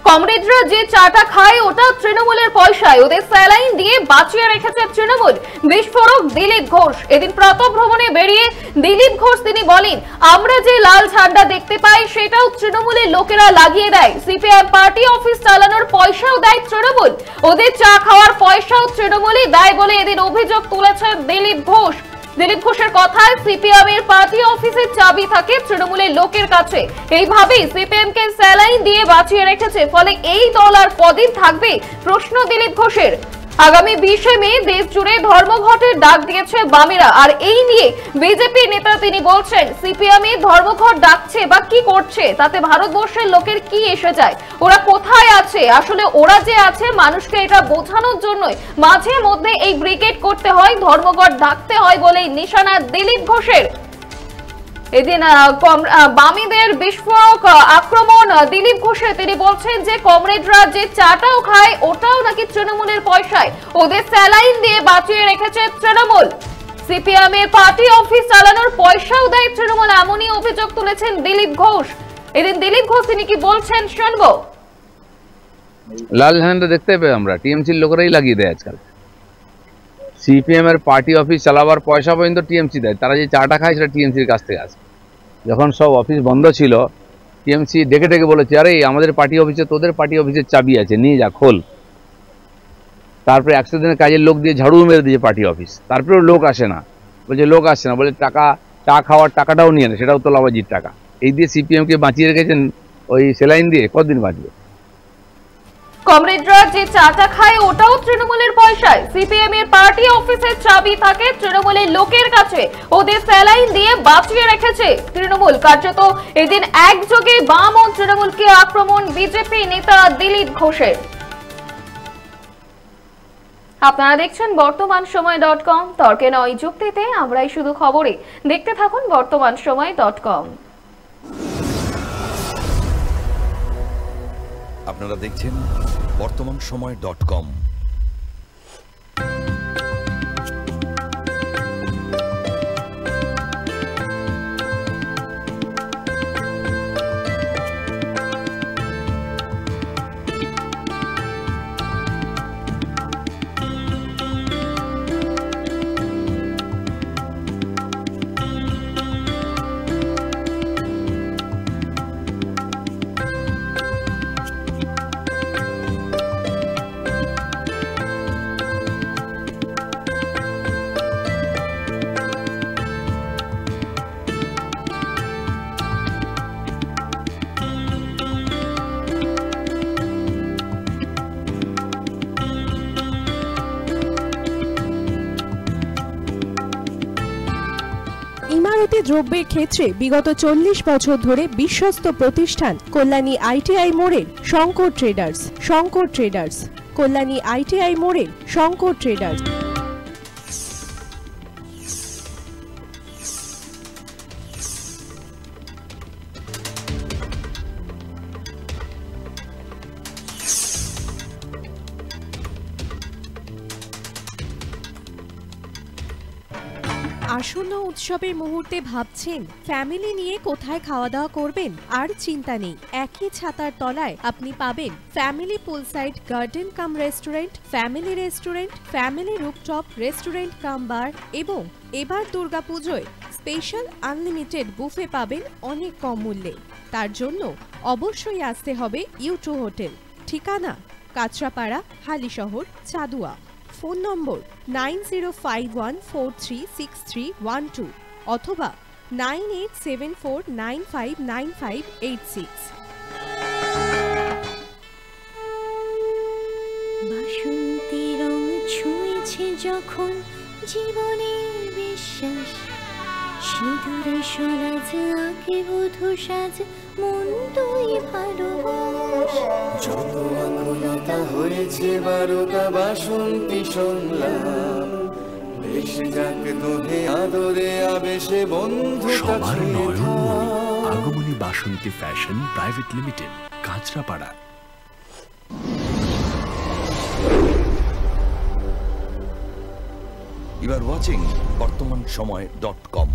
কমরেডরা যে চাটা খায় ওটা তৃণমূলের পয়সায়, ওদের স্যালাইন দিয়ে বাঁচিয়ে রেখেছে তৃণমূল। বিস্ফোরক দিলীপ ঘোষ। এদিন প্রাতঃভ্রমণে বেরিয়ে দিলীপ ঘোষ তিনি বলেন, আমরা যে লাল ঝান্ডা দেখতে পাই সেটাও তৃণমূলের লোকেরা লাগিয়ে দেয়। সিপিএম পার্টি অফিস চালানোর পয়সাও দেয় তৃণমূল, ওদের চা খাওয়ার পয়সাও তৃণমূলই দেয় বলে এদিন অভিযোগ তুলেছেন দিলীপ ঘোষ। দিলীপ ঘোষের কথায় সিপিএম এর পার্টি অফিসের চাবি থাকে তৃণমূলের লোকের কাছে, এইভাবেই সিপিএম কে স্যালাইন দিয়ে বাঁচিয়ে রেখেছে। ফলে এই দল আর কদিন থাকবে, প্রশ্ন দিলীপ ঘোষের। আগামী 20 মে দেশ জুড়ে ধর্মঘটের ডাক দিয়েছে বামেরা, আর এই নিয়ে বিজেপি নেতা তিনি বলছেন, সিপিএম এ ধর্মঘট ডাকছে বা কি করছে তাতে ভারতবর্ষের লোকের কি এসে যায়, ওরা কোথায় আছে, আসলে ওরা যে আছে মানুষকে এটা বোঝানোর জন্যই মাঝে মধ্যে এই ব্রিগেড করতে হয়, ধর্মঘট ডাকতে হয় বলেই নিশানা দিলীপ ঘোষের। এদিন বামীদের বিস্ফোরক আক্রমণ দিলীপ ঘোষের। তিনি বলছেন যে কমরেডরা যে চাটাও খায় ওটাও নাকি তৃণমূলের পয়সায়, ওদের স্যালাইন দিয়ে বাঁচিয়ে রেখেছে তৃণমূল। সিপিএম এর পার্টি অফিস চালানোর পয়সাও দেয় তৃণমূল, এমনই অভিযোগ তুলেছেন দিলীপ ঘোষ। এদিন দিলীপ ঘোষ তিনি কি বলছেন শুনবো। লাল ঝান্ডা দেখতে পাই আমরা, টিএমসির লোকেরাই লাগিয়ে দেয় আজকাল। সিপিএম এর পার্টি অফিস চালাবার পয়সা পর্যন্ত টিএমসি দেয়, তারা যে চাটা খায় সেটা টিএমসির কাছ থেকে আসে। যখন সব অফিস বন্ধ ছিল টিএমসি ডেকে ডেকে বলেছে, আরে আমাদের পার্টি অফিসে তোদের পার্টি অফিসের চাবি আছে, নিয়ে যা খোল। তারপরে 100 দিনের কাজের লোক দিয়ে ঝাড়ু মেরে দিয়েছে পার্টি অফিস, তারপরেও লোক আসে না। বলছে লোক আসছে না, বলে টাকা চা খাওয়ার টাকাটাও নিয়ে নেয়, সেটাও তোলাবাজির টাকা। এই দিয়ে সিপিএমকে বাঁচিয়ে রেখেছেন, ওই সেলাইন দিয়ে কতদিন বাঁচবে। কমরেডরা যে চাটা খায় ওটাও তৃণমূলের পয়সায়, সিপিএম এর পার্টি অফিসের চাবি থাকে তৃণমূলের লোকের কাছে, ওদের স্যালাইন দিয়ে বাঁচিয়ে রেখেছে তৃণমূল। কার্যত এদিন একযোগে বাম ও তৃণমূলকে আক্রমণ বিজেপি নেতা দিলীপ ঘোষের। আপনারা দেখছেন বর্তমানসময়.com, তর্কে নয় যুক্তিতে আমরাই শুধু খবরে। দেখতে থাকুন বর্তমানসময়.com। আপনারা দেখছেন বর্তমানসময়.com। ইমারতি দ্রব্যের ক্ষেত্রে বিগত 40 বছর ধরে বিশ্বস্ত প্রতিষ্ঠান কল্যাণী আইটিআই মোড়ের শঙ্কর ট্রেডার্স। কল্যাণী আইটিআই মোড়ের শঙ্কর ট্রেডার্স। আসন্ন উৎসবের মুহূর্তে ভাবছেন ফ্যামিলি নিয়ে কোথায় খাওয়া দাওয়া করবেন? আর চিন্তা নেই, একই ছাতার তলায় আপনি পাবেন family poolside garden cum restaurant, family rooftop restaurant cum bar এবং এবার দুর্গাপুজোয় স্পেশাল আনলিমিটেড বুফে পাবেন অনেক কম মূল্যে। তার জন্য অবশ্যই আসতে হবে U2 হোটেল। ঠিকানা কাঁচরাপাড়া, হালিশহর, চাদুয়া। ফোন নম্বর 9051436312 অথবা 9874959586। বাসন্তী রং ছুঁয়েছে যখন জীবনের বিশ্বাস, সিঁদুরে সরাজ আঁকে বধূ সাজ, মন তুই ভালোবাস। যত আকুলতা হয়েছে বারোটা বাসন্তী সংলাপ, বেশে যাক তোহে আদরে আবেশে বন্ধু সবার নয়নমণি Agomoni Basanti fashion private limited, Kanchrapara. You are watching বর্তমানসময়.com।